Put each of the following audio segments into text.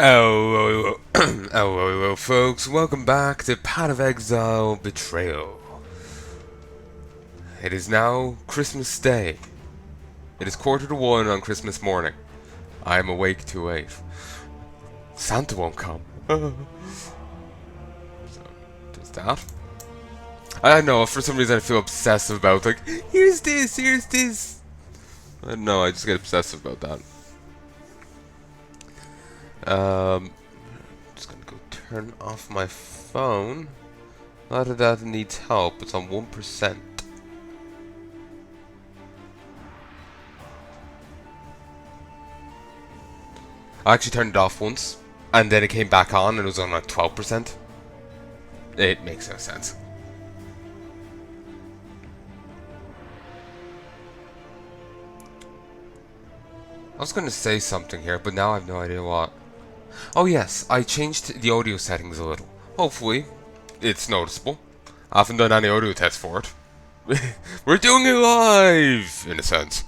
Hello, folks. Welcome back to Path of Exile Betrayal. It is now Christmas Day. It is 1:45 on Christmas morning. I am awake too late. Santa won't come. So, there's that. I know, for some reason I feel obsessive about, like, here's this. I don't know, I just get obsessive about that. Just gonna go turn off my phone. Not that that needs help, it's on 1%. I actually turned it off once, and then it came back on and it was on like 12%. It makes no sense. I was gonna say something here, but now I have no idea what. Oh yes, I changed the audio settings a little. Hopefully, it's noticeable. I haven't done any audio tests for it. We're doing it live, in a sense.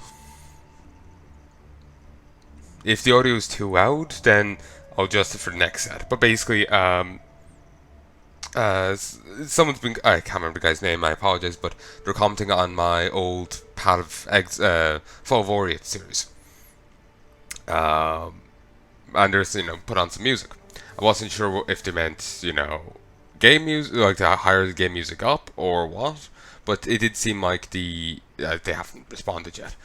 If the audio is too loud, then I'll adjust it for the next set. But basically, someone's been, I can't remember the guy's name, I apologize, but they're commenting on my old Path of Fall of Oriate series. And there's, put on some music. I wasn't sure if they meant, game music, like to hire the game music up or what, but it did seem like they haven't responded yet.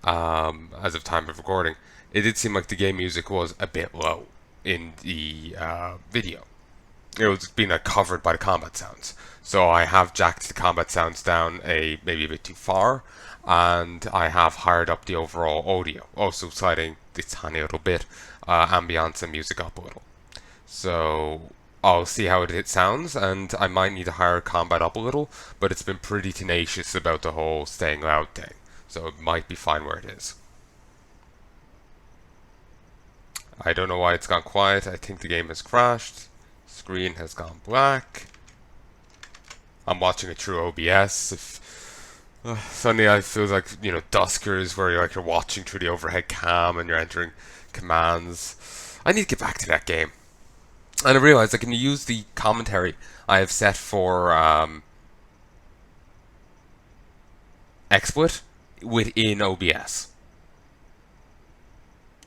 As of time of recording, it did seem like the game music was a bit low in the video. It was being covered by the combat sounds. So I have jacked the combat sounds down maybe a bit too far, and I have hired up the overall audio, also sliding the tiny little bit ambience and music up a little. So I'll see how it sounds, and I might need to hire combat up a little, but it's been pretty tenacious about the whole staying loud thing, so it might be fine where it is. I don't know why it's gone quiet. I think the game has crashed. Screen has gone black. I'm watching it through OBS. Suddenly I feel like, Duskers, where you're watching through the overhead cam and you're entering commands. I need to get back to that game. And I realized I can use the commentary I have set for XSplit within OBS.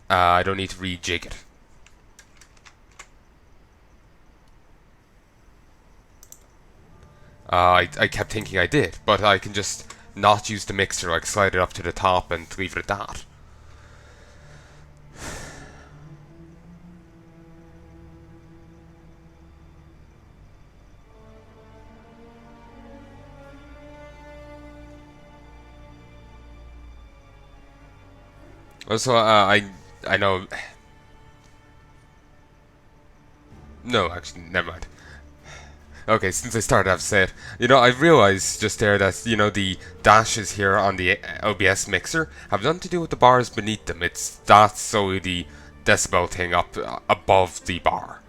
I don't need to rejig it. I kept thinking I did, but I can just not use the mixer, like slide it up to the top and leave it at that. Also, I know. No, actually, never mind. Okay, since I started, I have to say it. I realized just there that, the dashes here on the OBS mixer have nothing to do with the bars beneath them. That's solely the decibel thing up above the bar.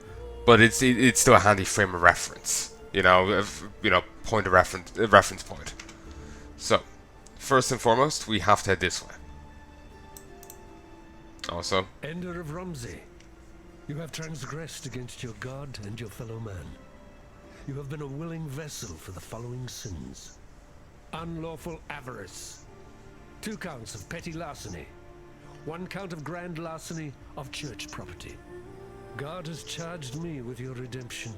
But it's still a handy frame of reference. Point of reference point. So, first and foremost, we have to head this way. Also, Ender of Romsey, you have transgressed against your god and your fellow man. You have been a willing vessel for the following sins: unlawful avarice, 2 counts of petty larceny, 1 count of grand larceny of church property. God has charged me with your redemption.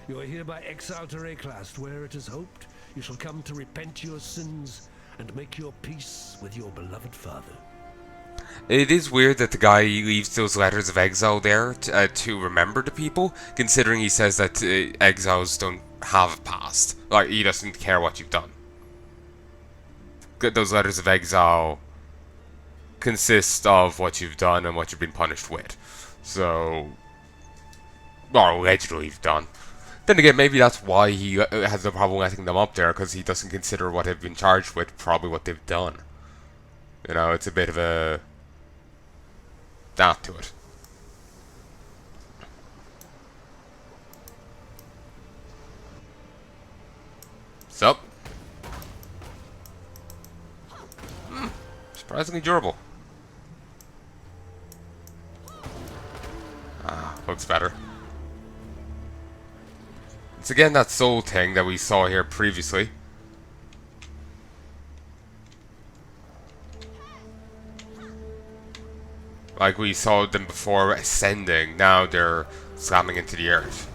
You are hereby exiled to Rayclast, where it is hoped you shall come to repent your sins and make your peace with your beloved father. it is weird that the guy leaves those letters of exile there to remember the people, considering he says that exiles don't have a past. Like, he doesn't care what you've done. Those letters of exile consist of what you've done and what you've been punished with. So, or allegedly you've done. Then again, maybe that's why he has no problem letting them up there, because he doesn't consider what they've been charged with probably what they've done. It's a bit of a that to it. So, surprisingly durable. Ah, Looks better. It's again that soul thing that we saw here previously. Like we saw them before ascending, now they're slamming into the earth.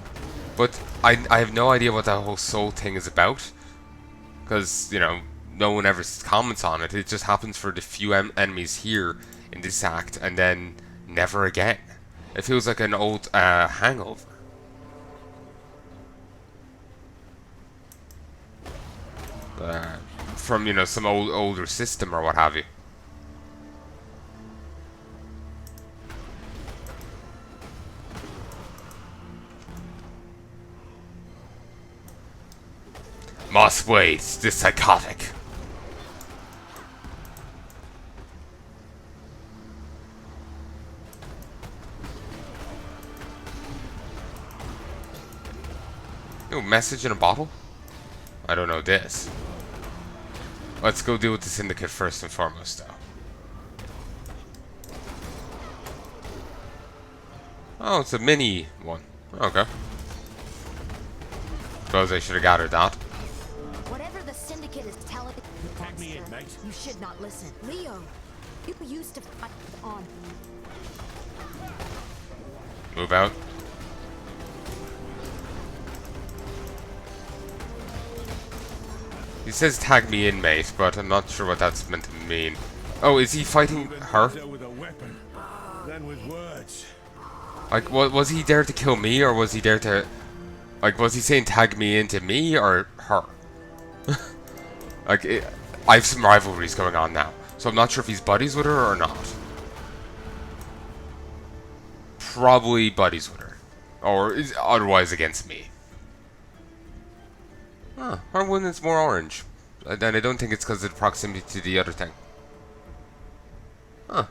But I have no idea what that whole soul thing is about. Because, you know, no one ever comments on it. It just happens for the few enemies here in this act, and then never again. It feels like an old hangover. From, you know, some older system or what have you. Must wait, this psychotic. Ooh, message in a bottle? I don't know this. Let's go deal with the Syndicate first and foremost, though. Oh, it's a mini one. Okay. Suppose I should have gathered that. Whatever the Syndicate is telling Tag me in, mate. you should not listen. Leo, you used to fight on. Move out. He says tag me in, mate, but I'm not sure what that's meant to mean. Oh, is he fighting her? With a weapon, then with words. Like, was he there to kill me, or was he there to... Like, was he saying tag me into me, or her? Like, I have some rivalries going on now, so I'm not sure if he's buddies with her or not. Probably buddies with her. Or is otherwise against me. Huh, her one is more orange. And I don't think it's because of the proximity to the other thing. Huh.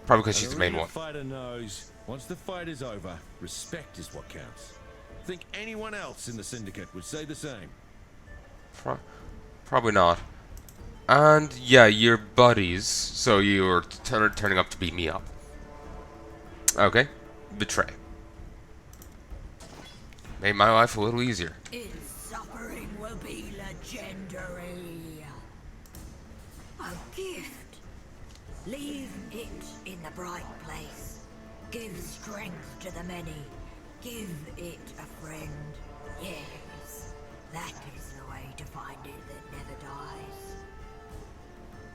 Probably because she's the main one. Fighter knows, once the fight is over, respect is what counts. Think anyone else in the Syndicate would say the same? Probably not. And yeah, you're buddies, so you're turning up to beat me up. Okay. Betray. Made my life a little easier. Its suffering will be legendary. A gift. Leave it in the bright place. Give strength to the many. Give it a friend. Yes, that is the way to find it that never dies.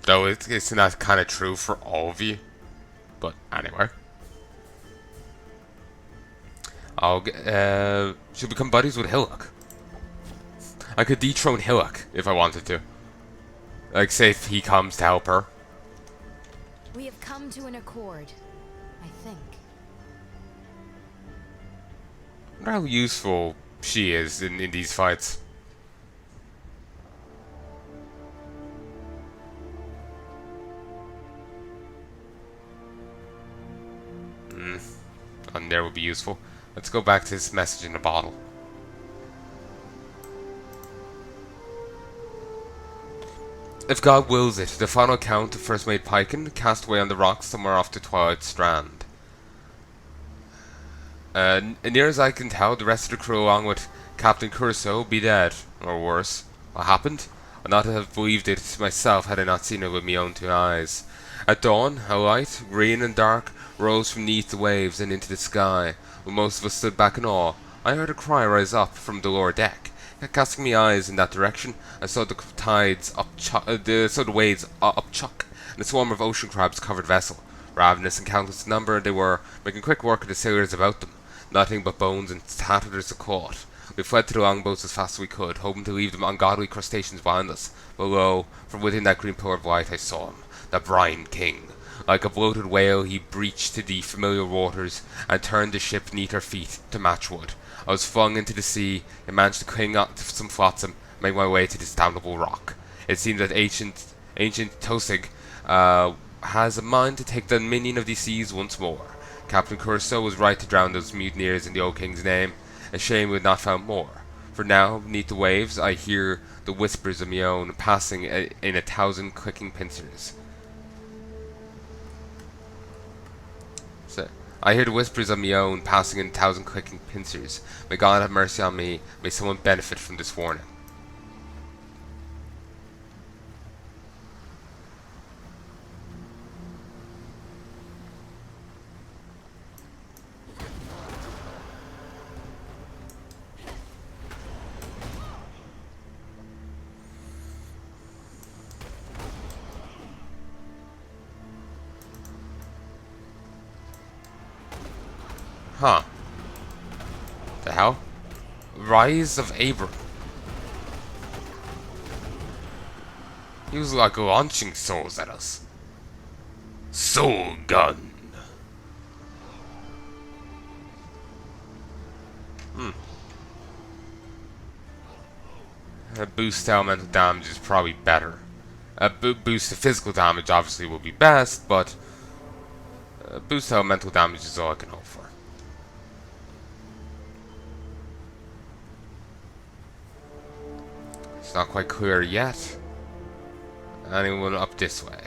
Though it's not kind of true for all of you. But anyway. Should become buddies with Hillock. I could dethrone Hillock if I wanted to. Like, say if he comes to help her. We have come to an accord, I think. I wonder how useful she is in these fights. And there would be useful. Let's go back to this message in the bottle. If God wills it, the final count of first mate Pyken cast away on the rocks somewhere off the Twilight Strand. Near as I can tell, the rest of the crew along with Captain Curso be dead, or worse. What happened? I'd not have believed it myself had I not seen it with my own two eyes. At dawn, a light, green and dark, rose from beneath the waves and into the sky. When most of us stood back in awe, I heard a cry rise up from the lower deck. Casting my eyes in that direction, I saw the tides saw the waves up chuck, and a swarm of ocean crabs covered the vessel. Ravenous and countless in number, they were making quick work of the sailors about them. Nothing but bones and tatters of caught. We fled to the longboats as fast as we could, hoping to leave them ungodly crustaceans behind us. But lo, from within that green pillar of light I saw him, the Brine King. Like a bloated whale, he breached to the familiar waters and turned the ship beneath our feet to matchwood. I was flung into the sea and managed to cling up to some flotsam and make my way to this damnable rock. It seems that ancient Tosig has a mind to take the dominion of these seas once more. Captain Curso was right to drown those mutineers in the old king's name. A shame we had not found more. For now, beneath the waves, I hear the whispers of my own passing in 1,000 clicking pincers. So, I hear the whispers of my own passing in 1,000 clicking pincers. May God have mercy on me. May someone benefit from this warning. Huh. The hell? Rise of Abram. He was like launching souls at us. Soul gun. A boost to elemental damage is probably better. A boost to physical damage obviously will be best, but a boost to elemental damage is all I can hope for. It's not quite clear yet. Anyone up this way?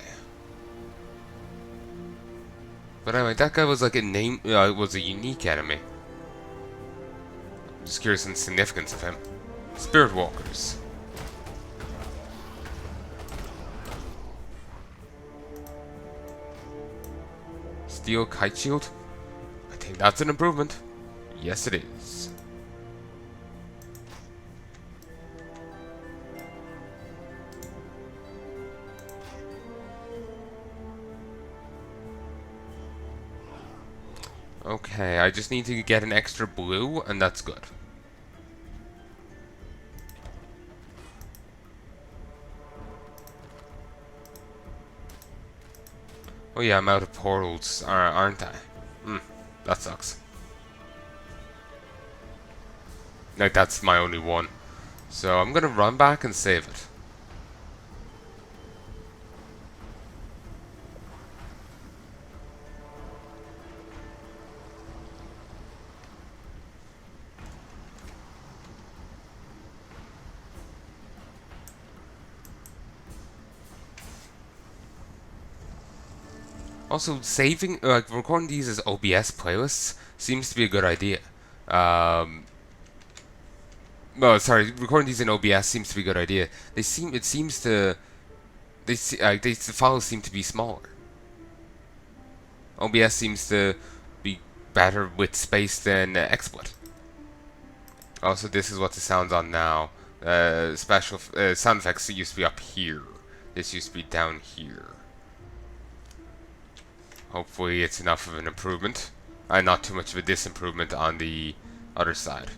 But anyway, that guy was like a name. Was a unique enemy. I'm just curious on the significance of him. Spirit walkers. Steel kite shield. I think that's an improvement. Yes, it is. Okay, I just need to get an extra blue, and that's good. Oh yeah, I'm out of portals, aren't I? That sucks. Like, that's my only one. So I'm gonna run back and save it. Also, saving, like, recording these as OBS playlists seems to be a good idea. Well, sorry, recording these in OBS seems to be a good idea. The files seem to be smaller. OBS seems to be better with space than XSplit. Also, this is what the sound's on now. Special sound effects used to be up here. This used to be down here. Hopefully it's enough of an improvement. And not too much of a disimprovement on the other side.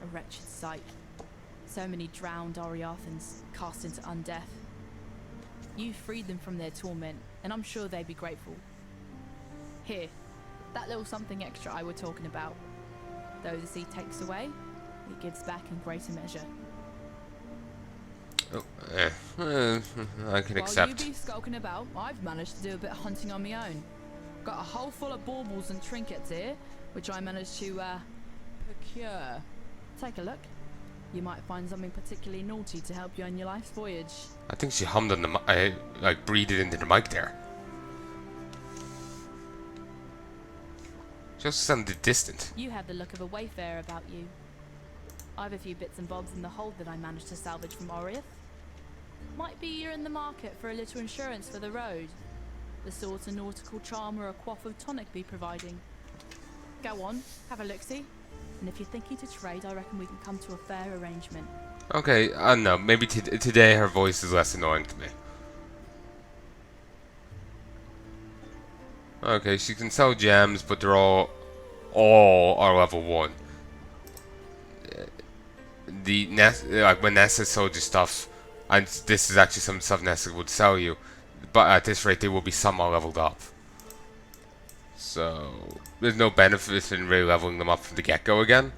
A wretched sight. So many drowned Oriathans cast into undeath. You freed them from their torment, and I'm sure they'd be grateful. Here, that little something extra I were talking about. Though the sea takes away, it gives back in greater measure. Oh, I can accept. While you be skulking about, I've managed to do a bit of hunting on my own. Got a hole full of baubles and trinkets here, which I managed to, procure. Take a look. You might find something particularly naughty to help you on your life's voyage. I think she hummed on the like breathed it into the mic there. She also sounded distant. You have the look of a wayfarer about you. I've a few bits and bobs in the hold that I managed to salvage from Oriath. Might be you're in the market for a little insurance for the road. The sort of nautical charm or a quaff of tonic be providing. Go on, have a look-see. And if you're thinking to trade, I reckon we can come to a fair arrangement. Okay, I don't know. Maybe today her voice is less annoying to me. Okay, she can sell gems, but they're all are level 1. Like when Nessa sold you stuff, and this is actually some stuff Nessa would sell you, but at this rate they will be somewhat leveled up. So there's no benefit in really leveling them up from the get-go again.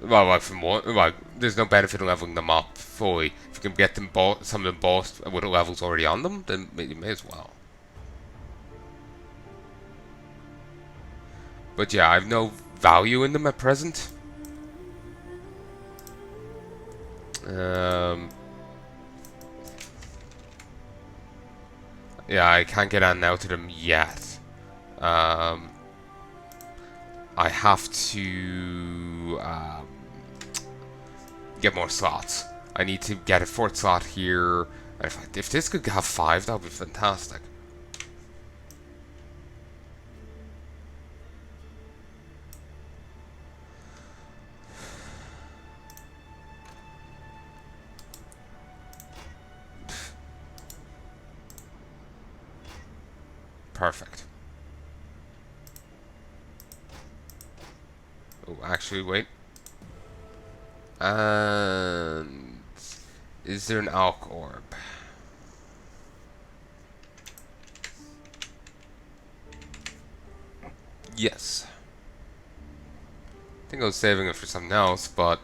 Well, like from one, like there's no benefit in leveling them up fully. If you can get them some of them bossed with the levels already on them, then you may as well. But yeah, I have no value in them at present. Yeah, I can't get on now to them yet. I have to get more slots. I need to get a fourth slot here. If this could have 5, that would be fantastic. Perfect. Oh, actually, wait. And is there an alch orb? Yes. I think I was saving it for something else, but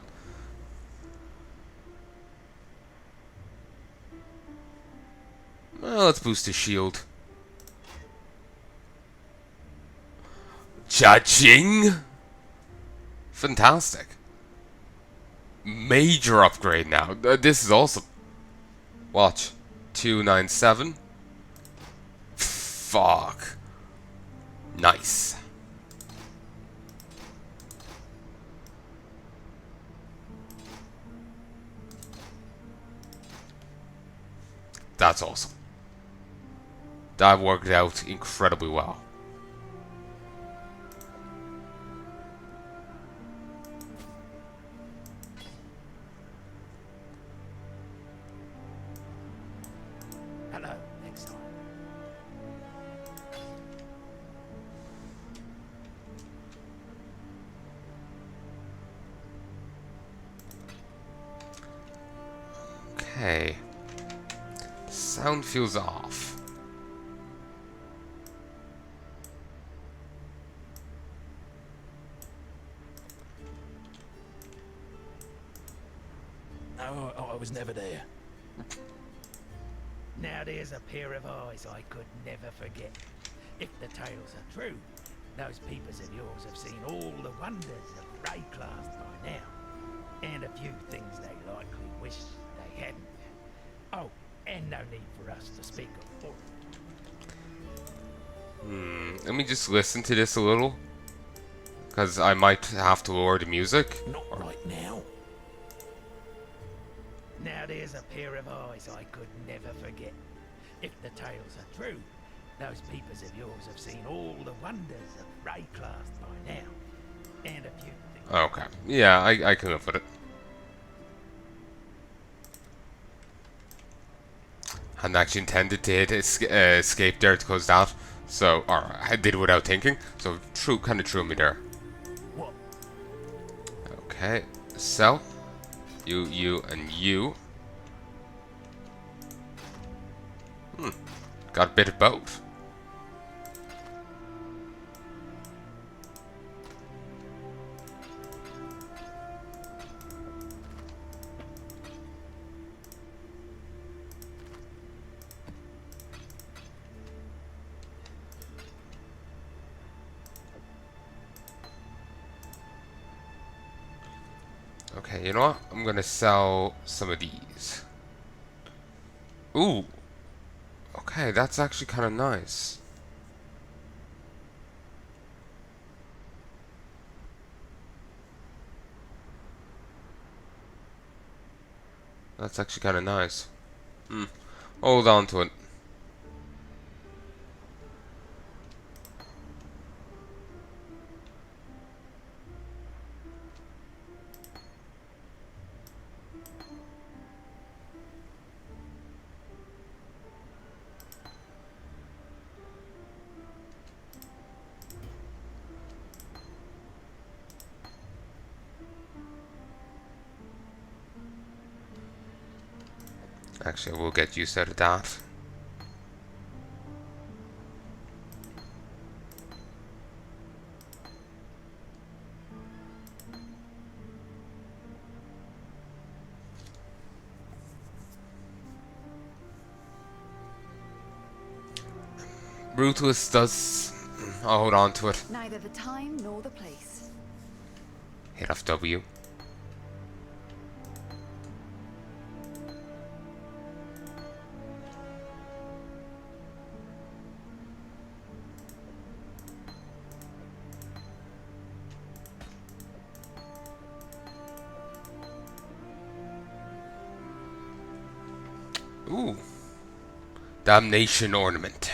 well, let's boost his shield. Cha-ching! Fantastic. Major upgrade now. This is awesome. Watch. 297. Fuck. Nice. That's awesome. That worked out incredibly well. Hello, Exile. Okay. Sound feels off. No, I was never there. Now there's a pair of eyes I could never forget. If the tales are true, those peepers of yours have seen all the wonders of Rayclast by now. And a few things they likely wish they hadn't. Oh, and no need for us to speak of for it. Let me just listen to this a little. Because I might have to lower the music. Not right now. Now there's a pair of eyes I could never forget. If the tales are true, those peepers of yours have seen all the wonders of Rayclast by now. And a few things. Okay. Yeah, I can live with it. Hadn't actually intended to hit escape there to close that. So, or I did it without thinking. So, kind of threw me there. What? Okay. So, you, and you. Got a bit of both. Okay, you know what? I'm gonna sell some of these. Ooh. Okay, that's actually kind of nice. That's actually kind of nice. Hold on to it. Actually, we'll get used out of that. Ruthless does... I'll hold on to it. Neither the time nor the place. Hit off W. Ooh. Damnation ornament.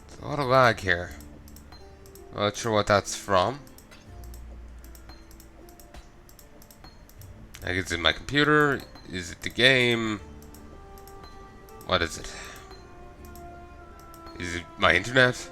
There's a lot of lag here. Not sure what that's from. I think it's in my computer. Is it the game? What is it? Is it my internet?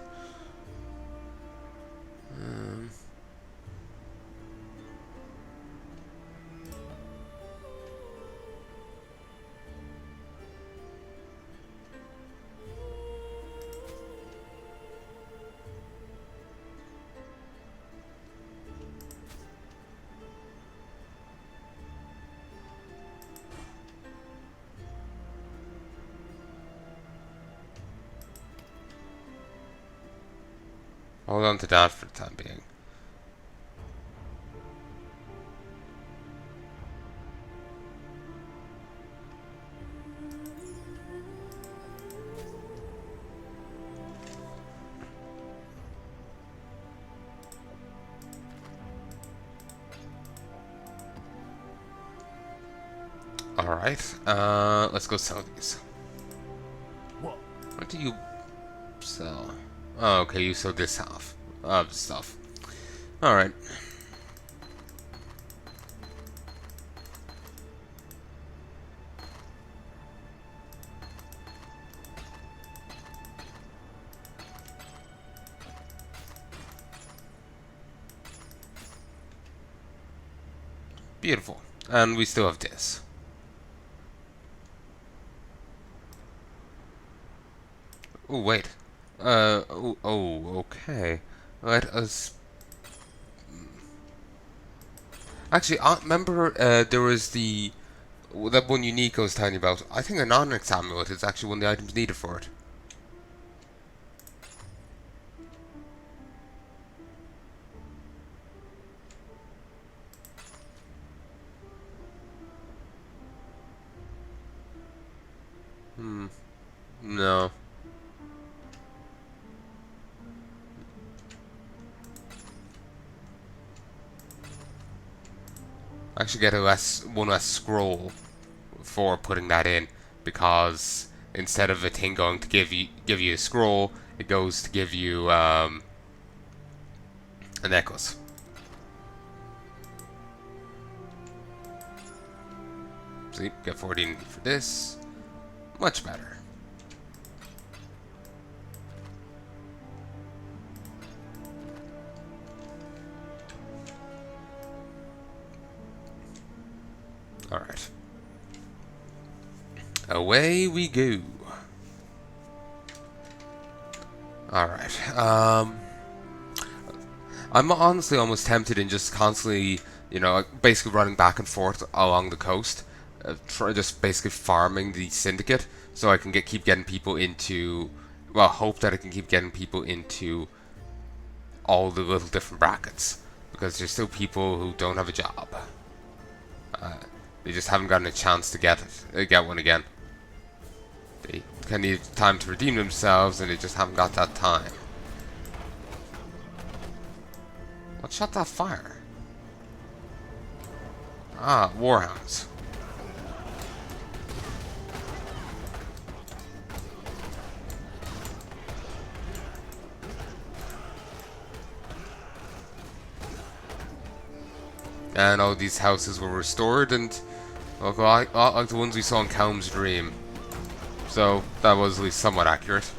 Hold on to that for the time being. Alright, let's go sell these. What do you sell? Oh, okay, you sold this half of stuff. Alright. Beautiful. And we still have this. Oh, wait. Okay. Let us... Actually, I remember there was that one unique I was telling you about. I think an Onyx Amulet is actually one of the items needed for it. No. I actually get one less scroll for putting that in, because instead of a thing going to give you a scroll, it goes to give you a necklace. See, get 14 for this. Much better. Alright. Away we go. Alright. I'm honestly almost tempted in just constantly, basically running back and forth along the coast. Just basically farming the syndicate so I can keep getting people into... Well, hope that I can keep getting people into all the little different brackets. Because there's still people who don't have a job. They just haven't gotten a chance to get one again. They kind of need time to redeem themselves, and they just haven't got that time. What shot that fire? Ah, warhounds. And all these houses were restored, and look like the ones we saw in Calm's dream. So that was at least somewhat accurate.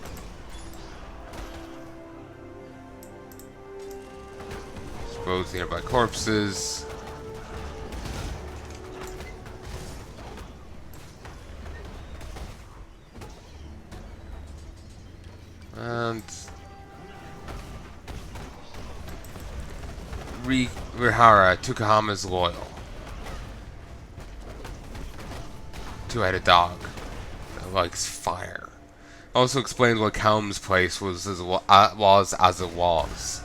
Expose nearby corpses. And Rihara, Tukahama's loyal. Two-headed dog that likes fire. Also explains why Calm's place was as it was.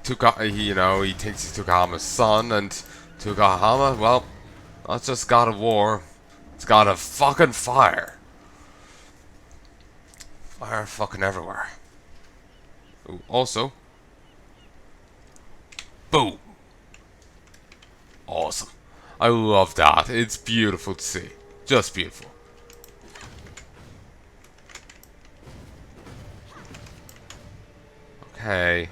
He thinks he's Tukahama's son, and Tukahama, well, not just god of war, it's god of fucking fire. Fire fucking everywhere. Ooh, also, boom. awesome. I love that. It's beautiful to see. Just beautiful. Okay,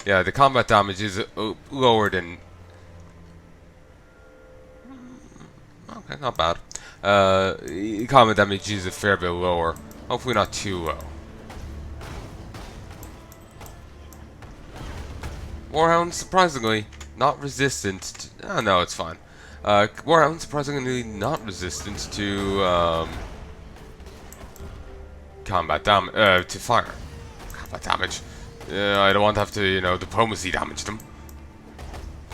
yeah, the combat damage is lower than... Okay, not bad. Combat damage is a fair bit lower. Hopefully not too low. Warhound, surprisingly, not resistant to... Oh, no, it's fine. Warhound, surprisingly not resistant to, combat damage, to fire. Combat damage. I don't want to have to, you know, diplomacy damage them.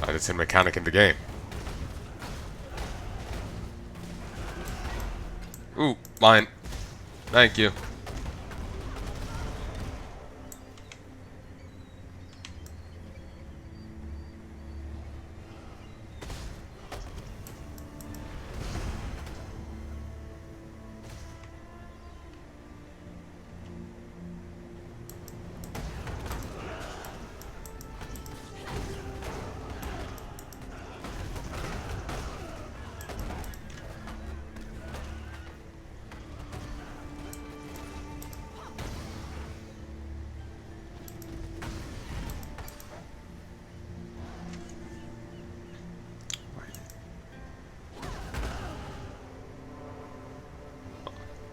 That's a mechanic in the game. Ooh, mine. Thank you.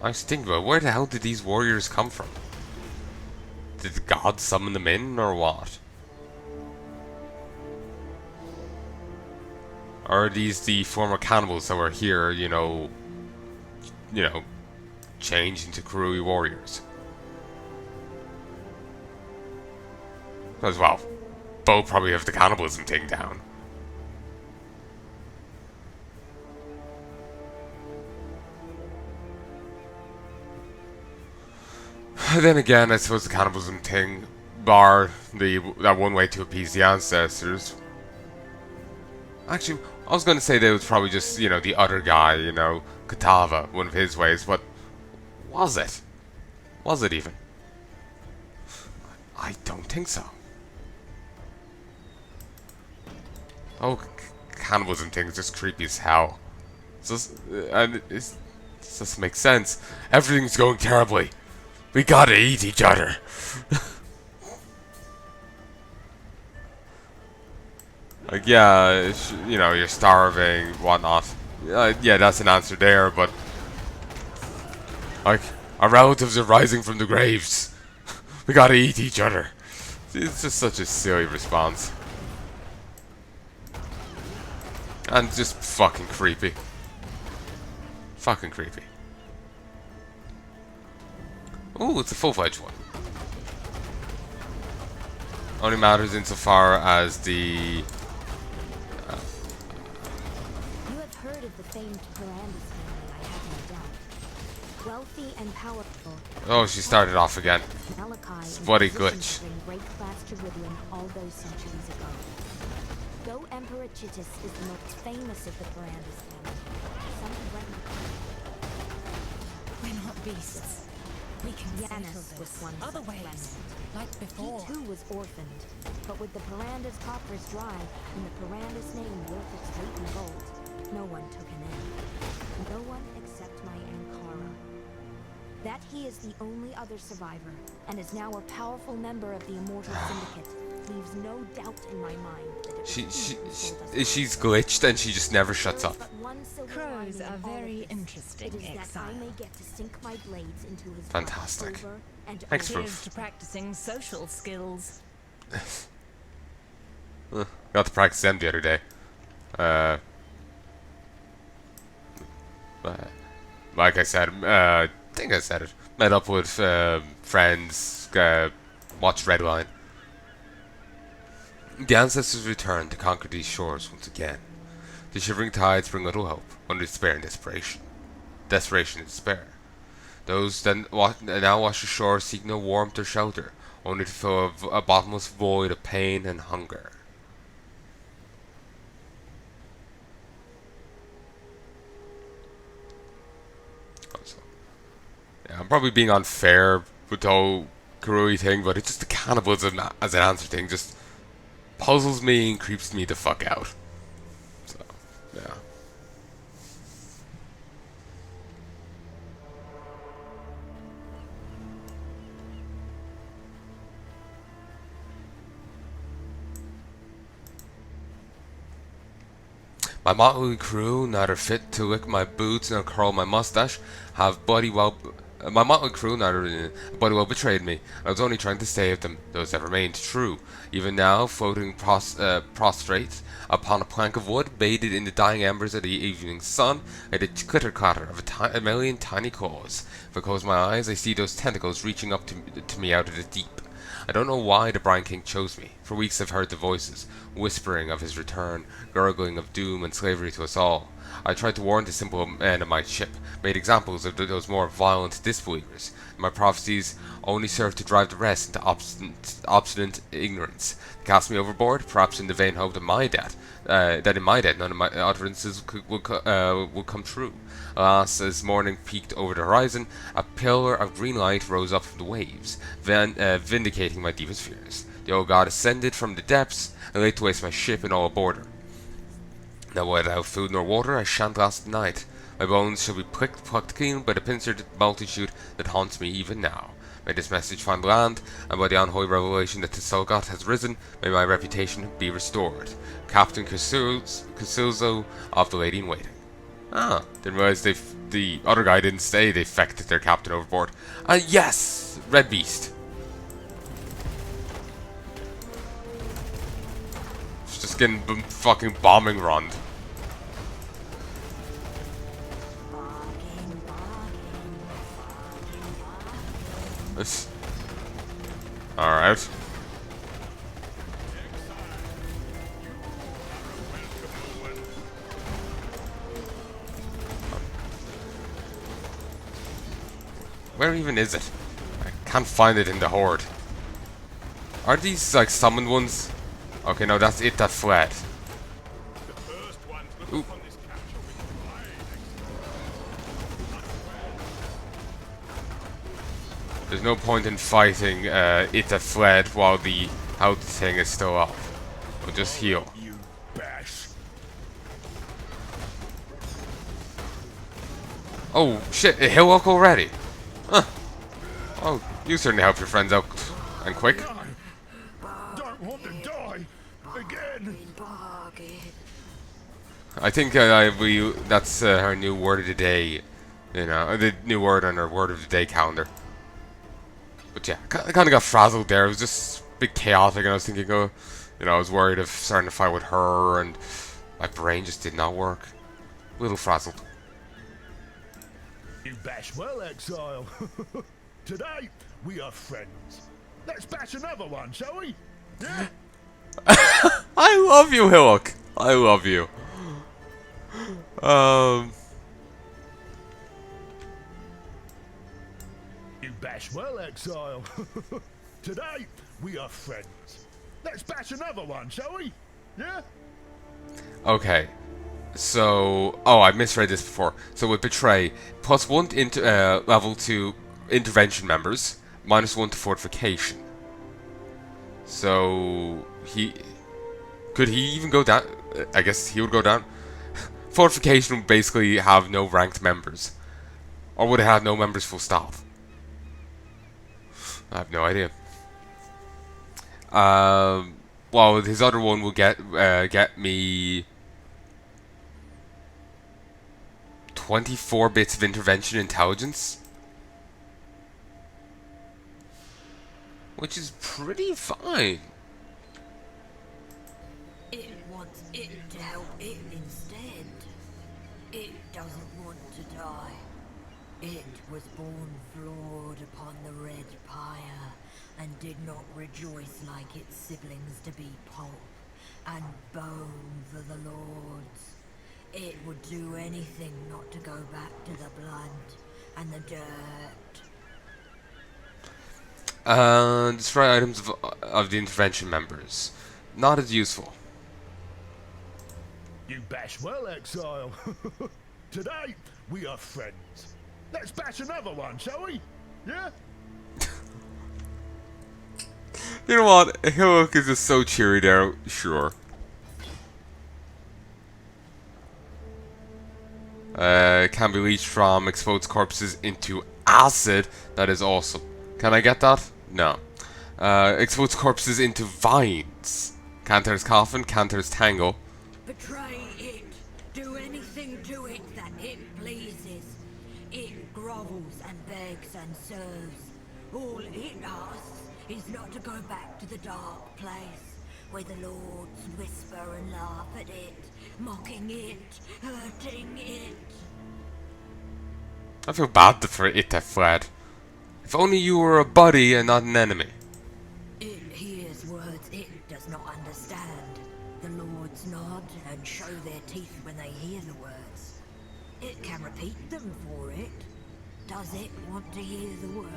I was thinking about where the hell did these warriors come from? Did the gods summon them in, or what? Or are these the former cannibals that were here, you know, changed into Karui warriors? Because, well, both probably have the cannibalism thing down. Then again, I suppose the cannibalism thing, bar that one way to appease the ancestors. Actually, I was going to say that it was probably just, you know, the other guy, you know, Katava, one of his ways, but was it? Was it even? I don't think so. Oh, cannibalism thing is just creepy as hell. And it just makes sense. Everything's going terribly. We gotta eat each other. Like, yeah, you know, you're starving, whatnot. Yeah, that's an answer there, but... Like, our relatives are rising from the graves. We gotta eat each other. It's just such a silly response. And just fucking creepy. Fucking creepy. Ooh, it's a full-fledged one. Only matters insofar as the... You have heard of the famed Palandis family, I have no doubt. Wealthy and powerful. Oh, she started off again. Malachi is What a positioned glitch. to bring great class to Rivian all those centuries ago. Though Emperor Chitis is the most famous of the Palandis family, some We're not beasts. We can settle Yanis was this once other a ways, Palandis. like before. He too was orphaned, but with the Palandis coffers dry and the Palandis name worth its weight in gold, no one took him in. No one except my Ankara. That he is the only other survivor, and is now a powerful member of the Immortal Syndicate, leaves no doubt in my mind that it was he who sold us. She's glitched and she just never shuts up. But one silver Crows lining are in all of very this. interesting, It is that I Exile. may get to sink my blades into his Fantastic. body over and Thanks over. for- Here's to practicing social skills. Got to practice them the other day. Like I said, I think I said it. Met up with friends, watched Redline. The ancestors return to conquer these shores once again. The shivering tides bring little hope, only despair and desperation. Desperation and despair. Those that now wash ashore seek no warmth or shelter, only to fill a bottomless void of pain and hunger. Yeah, I'm probably being unfair with the whole Karui thing, but it's just the cannibalism as an answer thing just puzzles me and creeps me the fuck out. So, My motley crew, neither fit to lick my boots nor curl my mustache, have my motley crew neither bloody well betrayed me. I was only trying to save them. Those that remained true. Even now, floating prostrate upon a plank of wood, bathed in the dying embers of the evening sun, I the clitter-clatter of a million tiny claws. If I close my eyes, I see those tentacles reaching up to me out of the deep. I don't know why the Brine King chose me. For weeks I've heard the voices, whispering of his return, gurgling of doom and slavery to us all. I tried to warn the simple men of my ship, made examples of those more violent disbelievers. My prophecies only served to drive the rest into obstinate ignorance. To cast me overboard, perhaps in the vain hope that that in my death none of my utterances would come true. Alas, as morning peeked over the horizon, a pillar of green light rose up from the waves, vindicating my deepest fears. The old god ascended from the depths, and laid to waste my ship and all aboard her. Now without food nor water, I shan't last the night. My bones shall be plucked clean by the pincered multitude that haunts me even now. May this message find land, and by the unholy revelation that the Soul God has risen, may my reputation be restored. Captain Kusulzo of the Lady-in-Waiting. Ah, didn't realize the other guy didn't say they fecked their captain overboard. Yes! Red Beast. It's just getting fucking bombing run. This. Alright. Where even is it? I can't find it in the horde. Are these like summoned ones? Okay, no, that's it that fled. Ooh. There's no point in fighting it that fled while the health thing is still up. We'll just heal. Oh shit, it heal up already. Huh. Oh, you certainly help your friends out and quick. Don't want to die again. I think that's her new word of the day. You know, the new word on her word of the day calendar. But yeah, I kind of got frazzled there. It was just a bit chaotic, and I was thinking, oh, you know, I was worried of starting to fight with her, and my brain just did not work. A little frazzled. You bash well, Exile. Today, we are friends. Let's bash another one, shall we? Yeah? I love you, Hillock. I love you. You bash well, Exile. Today, we are friends. Let's bash another one, shall we? Yeah? Okay. So, I misread this before. So with Betray, +1 into level 2 intervention members, -1 to fortification. So could he even go down? I guess he would go down. Fortification would basically have no ranked members, or would it have no members full stop? I have no idea. Well, his other one will get me 24 bits of intervention intelligence, which is pretty fine. It wants it to help it instead. It doesn't want to die. It was born flawed upon the red pyre, and did not rejoice like its siblings to be pulp and bone for the lords. It would do anything not to go back to the blood and the dirt. Destroy items of the intervention members. Not as useful. You bash well, Exile. Today, we are friends. Let's bash another one, shall we? Yeah? You know what? Hillock is just so cheery there. Sure. Can be leached from exposed corpses into acid. That is awesome. Can I get that? No. Exposed corpses into vines. Cantor's coffin, Cantor's tangle. Betray it. anything to it that it pleases. It grovels and begs and serves. All it asks is not to go back to the dark place, where the lords whisper and laugh at it, mocking it, hurting it. I feel bad for it that fled. If only you were a buddy and not an enemy. It hears words it does not understand. The lords nod and show their teeth when they hear the words. It can repeat them for it. Does it want to hear the words?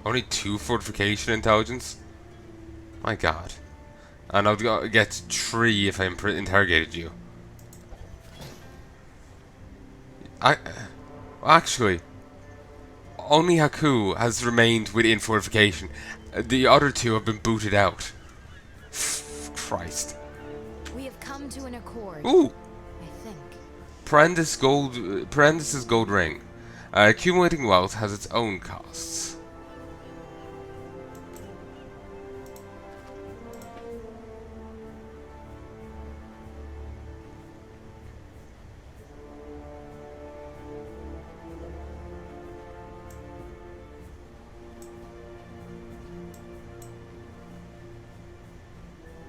Only 2 fortification intelligence? My god. And I'll get 3 if I interrogated you. Actually, only Haku has remained within fortification. The other 2 have been booted out. Christ. We have come to an accord. Ooh! I think. Parendis's gold ring. Accumulating wealth has its own costs.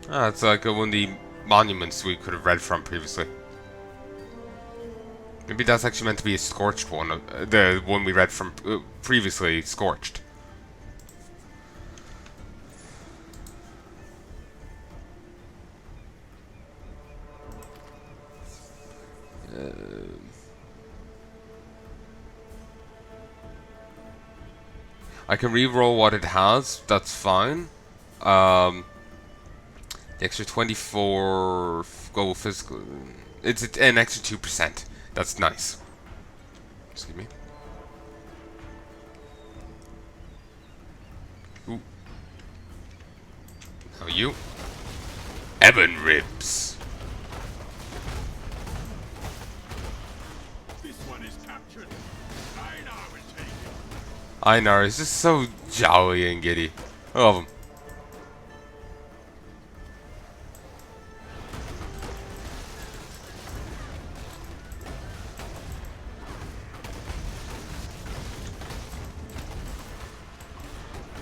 Ah, it's like one of the monuments we could have read from previously. Maybe that's actually meant to be a scorched one. The one we read from previously, scorched. I can re-roll what it has. That's fine. The extra 24 global physical. It's an extra 2%. That's nice. Excuse me. Ooh. How are you? Ebon ribs. This one is captured. Einar will take it. Einar is just so jolly and giddy. I love him.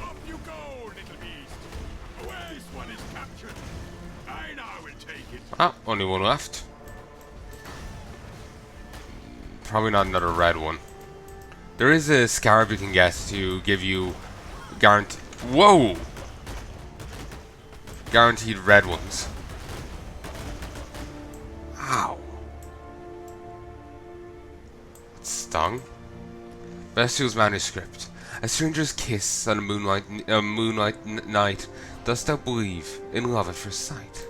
Up you go, little beast. Away. This one is captured. Einar will take it. Ah, only one left. Probably not another red one. There is a scarab you can get to give you guaranteed. Whoa! Guaranteed red ones. Ow. It stung. Bestial's manuscript. A stranger's kiss on a moonlight night. Dost thou believe in love at first sight?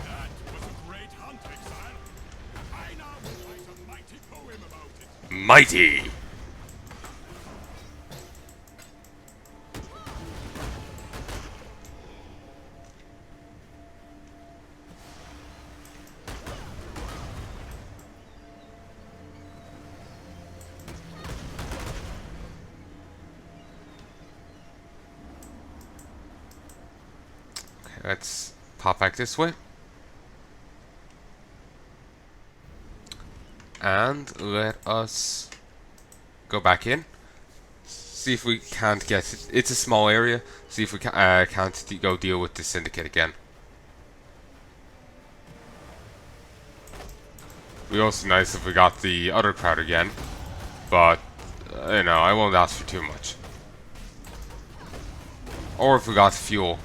That was a great hunt, Exile. Einar will write a mighty poem about it. Mighty! Let's pop back this way. And let us go back in. See if we can't get it. It's a small area. See if we can't go deal with the syndicate again. It'd be also nice if we got the other crowd again. But, you know, I won't ask for too much. Or if we got fuel.